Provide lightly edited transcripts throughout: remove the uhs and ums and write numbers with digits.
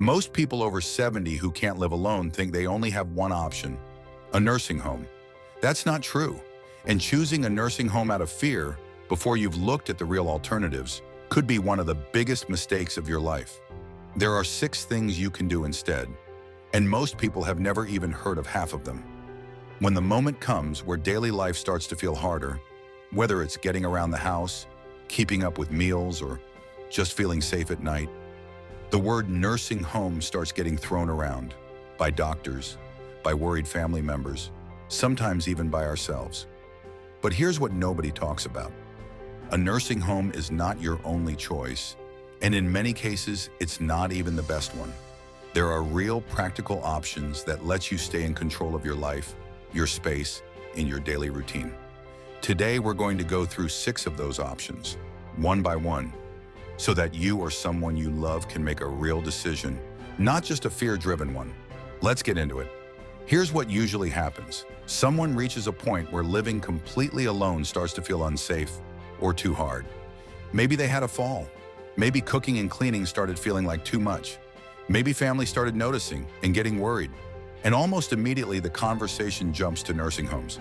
Most people over 70 who can't live alone think they only have one option, a nursing home. That's not true. And choosing a nursing home out of fear before you've looked at the real alternatives could be one of the biggest mistakes of your life. There are 6 things you can do instead, and most people have never even heard of half of them. When the moment comes where daily life starts to feel harder, whether it's getting around the house, keeping up with meals, or just feeling safe at night, the word nursing home starts getting thrown around by doctors, by worried family members, sometimes even by ourselves. But here's what nobody talks about. A nursing home is not your only choice, and in many cases, it's not even the best one. There are real practical options that let you stay in control of your life, your space, and your daily routine. Today, we're going to go through 6 of those options, one by one, so that you or someone you love can make a real decision, not just a fear-driven one. Let's get into it. Here's what usually happens. Someone reaches a point where living completely alone starts to feel unsafe or too hard. Maybe they had a fall. Maybe cooking and cleaning started feeling like too much. Maybe family started noticing and getting worried. And almost immediately, the conversation jumps to nursing homes.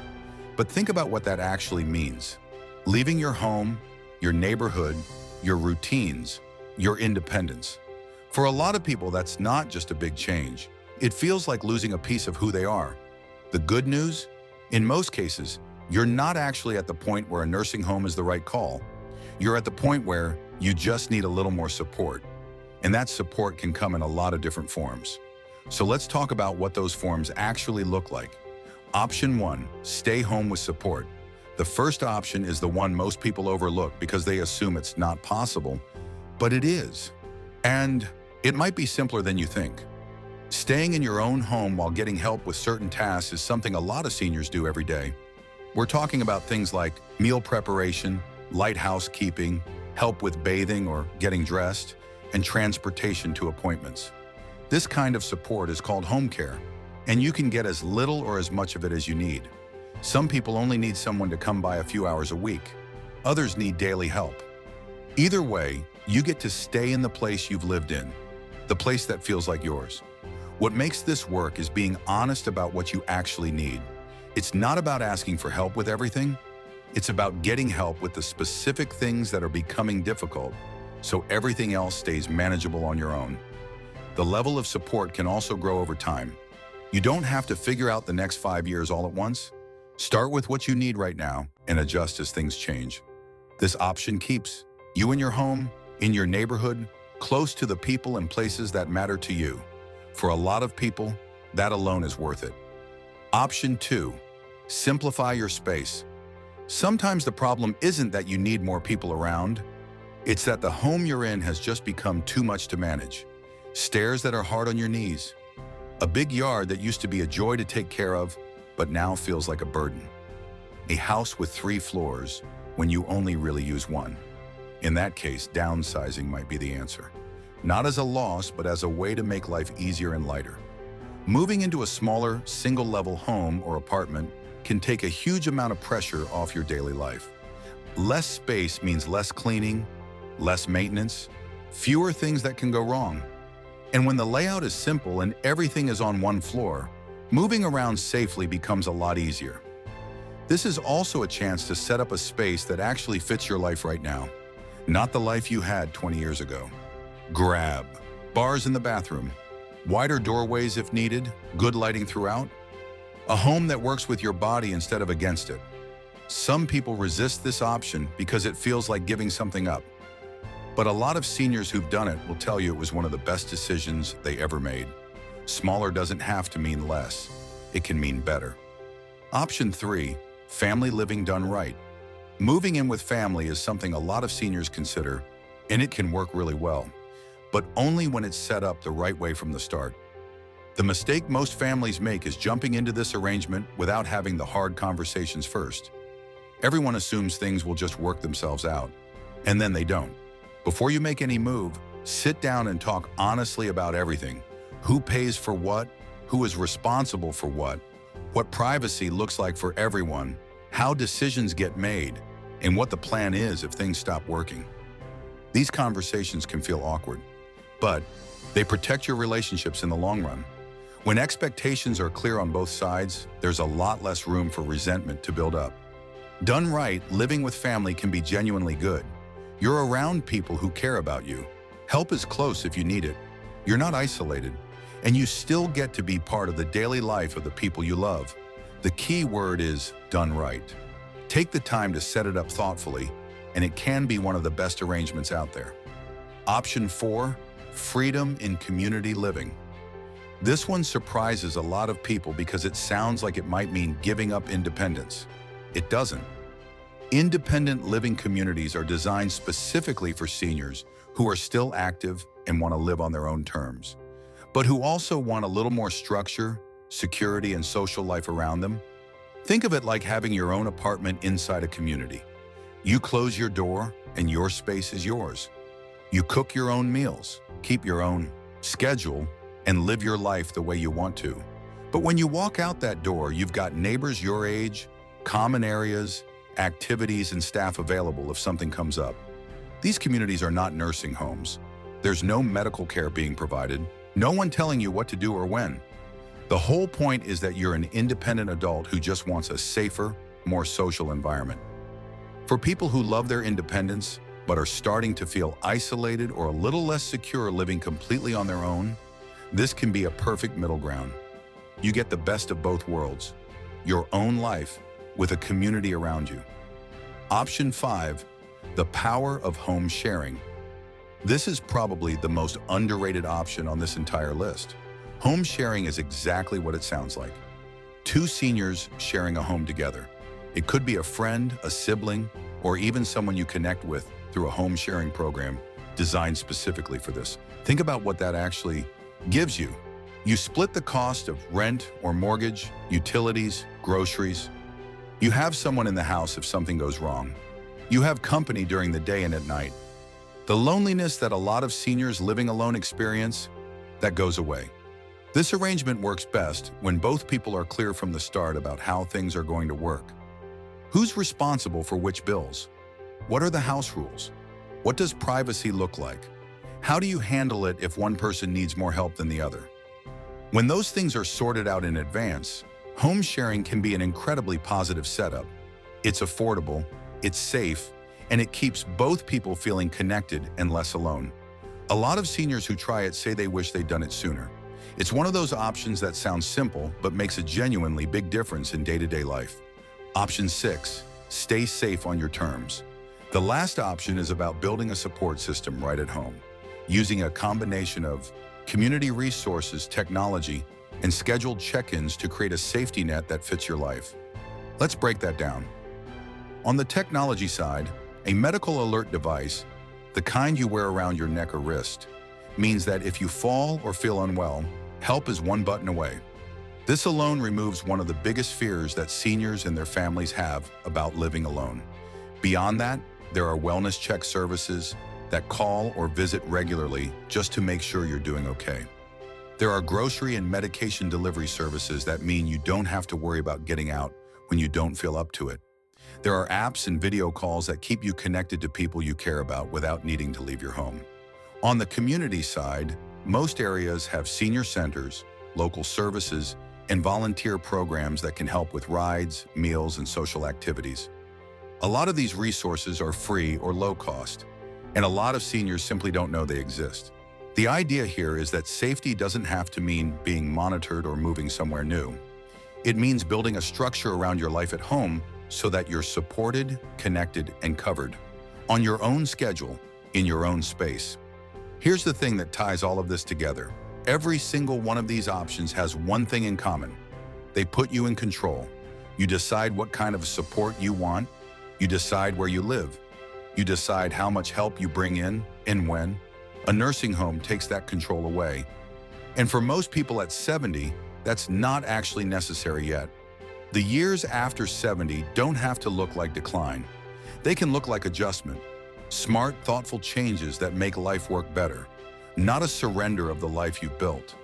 But think about what that actually means. Leaving your home, your neighborhood, your routines, your independence. For a lot of people, that's not just a big change. It feels like losing a piece of who they are. The good news? In most cases, you're not actually at the point where a nursing home is the right call. You're at the point where you just need a little more support. And that support can come in a lot of different forms. So let's talk about what those forms actually look like. Option 1, stay home with support. The first option is the one most people overlook because they assume it's not possible, but it is. And it might be simpler than you think. Staying in your own home while getting help with certain tasks is something a lot of seniors do every day. We're talking about things like meal preparation, light housekeeping, help with bathing or getting dressed, and transportation to appointments. This kind of support is called home care, and you can get as little or as much of it as you need. Some people only need someone to come by a few hours a week. Others need daily help. Either way, you get to stay in the place you've lived in, the place that feels like yours. What makes this work is being honest about what you actually need. It's not about asking for help with everything. It's about getting help with the specific things that are becoming difficult, so everything else stays manageable on your own. The level of support can also grow over time. You don't have to figure out the next 5 years all at once. Start with what you need right now and adjust as things change. This option keeps you in your home, in your neighborhood, close to the people and places that matter to you. For a lot of people, that alone is worth it. Option 2, simplify your space. Sometimes the problem isn't that you need more people around. It's that the home you're in has just become too much to manage. Stairs that are hard on your knees. A big yard that used to be a joy to take care of, but now feels like a burden. A house with 3 floors when you only really use one. In that case, downsizing might be the answer. Not as a loss, but as a way to make life easier and lighter. Moving into a smaller, single-level home or apartment can take a huge amount of pressure off your daily life. Less space means less cleaning, less maintenance, fewer things that can go wrong. And when the layout is simple and everything is on one floor, moving around safely becomes a lot easier. This is also a chance to set up a space that actually fits your life right now, not the life you had 20 years ago. Grab bars in the bathroom, wider doorways if needed, good lighting throughout, a home that works with your body instead of against it. Some people resist this option because it feels like giving something up. But a lot of seniors who've done it will tell you it was one of the best decisions they ever made. Smaller doesn't have to mean less. It can mean better. Option 3, family living done right. Moving in with family is something a lot of seniors consider, and it can work really well, but only when it's set up the right way from the start. The mistake most families make is jumping into this arrangement without having the hard conversations first. Everyone assumes things will just work themselves out, and then they don't. Before you make any move, sit down and talk honestly about everything. Who pays for what? Who is responsible for what privacy looks like for everyone, how decisions get made, and what the plan is if things stop working. These conversations can feel awkward, but They protect your relationships in the long run. When expectations are clear on both sides, there's a lot less room for resentment to build up. Done right, living with family can be genuinely good. You're around people who care about you. Help is close if you need it. You're not isolated, and you still get to be part of the daily life of the people you love. The key word is done right. Take the time to set it up thoughtfully, and it can be one of the best arrangements out there. Option 4, freedom in community living. This one surprises a lot of people because it sounds like it might mean giving up independence. It doesn't. Independent living communities are designed specifically for seniors who are still active and want to live on their own terms, but who also want a little more structure, security, and social life around them. Think of it like having your own apartment inside a community. You close your door and your space is yours. You cook your own meals, keep your own schedule, and live your life the way you want to. But when you walk out that door, you've got neighbors your age, common areas, activities, and staff available if something comes up. These communities are not nursing homes. There's no medical care being provided, no one telling you what to do or when. The whole point is that you're an independent adult who just wants a safer, more social environment. For people who love their independence, but are starting to feel isolated or a little less secure living completely on their own, this can be a perfect middle ground. You get the best of both worlds, your own life with a community around you. Option 5, the power of home sharing. This is probably the most underrated option on this entire list. Home sharing is exactly what it sounds like. Two seniors sharing a home together. It could be a friend, a sibling, or even someone you connect with through a home sharing program designed specifically for this. Think about what that actually gives you. You split the cost of rent or mortgage, utilities, groceries. You have someone in the house if something goes wrong. You have company during the day and at night. The loneliness that a lot of seniors living alone experience, that goes away. This arrangement works best when both people are clear from the start about how things are going to work. Who's responsible for which bills? What are the house rules? What does privacy look like? How do you handle it if one person needs more help than the other? When those things are sorted out in advance, home sharing can be an incredibly positive setup. It's affordable, it's safe, and it keeps both people feeling connected and less alone. A lot of seniors who try it say they wish they'd done it sooner. It's one of those options that sounds simple but makes a genuinely big difference in day-to-day life. Option 6, stay safe on your terms. The last option is about building a support system right at home, using a combination of community resources, technology, and scheduled check-ins to create a safety net that fits your life. Let's break that down. On the technology side, a medical alert device, the kind you wear around your neck or wrist, means that if you fall or feel unwell, help is one button away. This alone removes one of the biggest fears that seniors and their families have about living alone. Beyond that, there are wellness check services that call or visit regularly just to make sure you're doing okay. There are grocery and medication delivery services that mean you don't have to worry about getting out when you don't feel up to it. There are apps and video calls that keep you connected to people you care about without needing to leave your home. On the community side, most areas have senior centers, local services, and volunteer programs that can help with rides, meals, and social activities. A lot of these resources are free or low cost, and a lot of seniors simply don't know they exist. The idea here is that safety doesn't have to mean being monitored or moving somewhere new. It means building a structure around your life at home so that you're supported, connected, and covered on your own schedule, in your own space. Here's the thing that ties all of this together. Every single one of these options has one thing in common. They put you in control. You decide what kind of support you want. You decide where you live. You decide how much help you bring in and when. A nursing home takes that control away. And for most people at 70, that's not actually necessary yet. The years after 70 don't have to look like decline. They can look like adjustment. Smart, thoughtful changes that make life work better, not a surrender of the life you've built.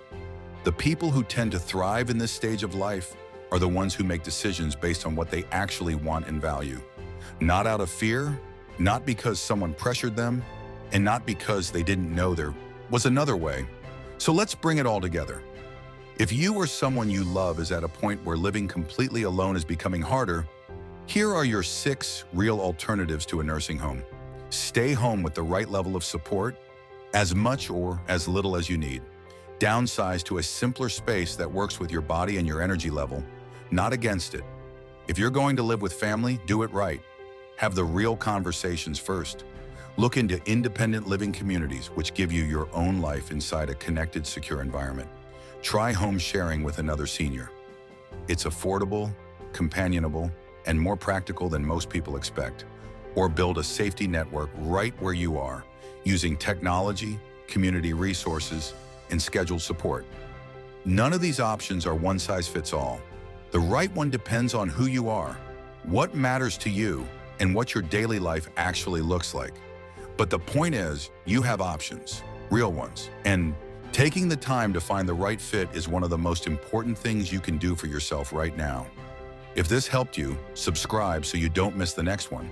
The people who tend to thrive in this stage of life are the ones who make decisions based on what they actually want and value. Not out of fear, not because someone pressured them, and not because they didn't know there was another way. So let's bring it all together. If you or someone you love is at a point where living completely alone is becoming harder, here are your 6 real alternatives to a nursing home. Stay home with the right level of support, as much or as little as you need. Downsize to a simpler space that works with your body and your energy level, not against it. If you're going to live with family, do it right. Have the real conversations first. Look into independent living communities, which give you your own life inside a connected, secure environment. Try home sharing with another senior. It's affordable, companionable, and more practical than most people expect. Or build a safety network right where you are, using technology, community resources, and scheduled support. None of these options are one size fits all. The right one depends on who you are, what matters to you, and what your daily life actually looks like. But the point is, you have options, real ones, and taking the time to find the right fit is one of the most important things you can do for yourself right now. If this helped you, subscribe so you don't miss the next one.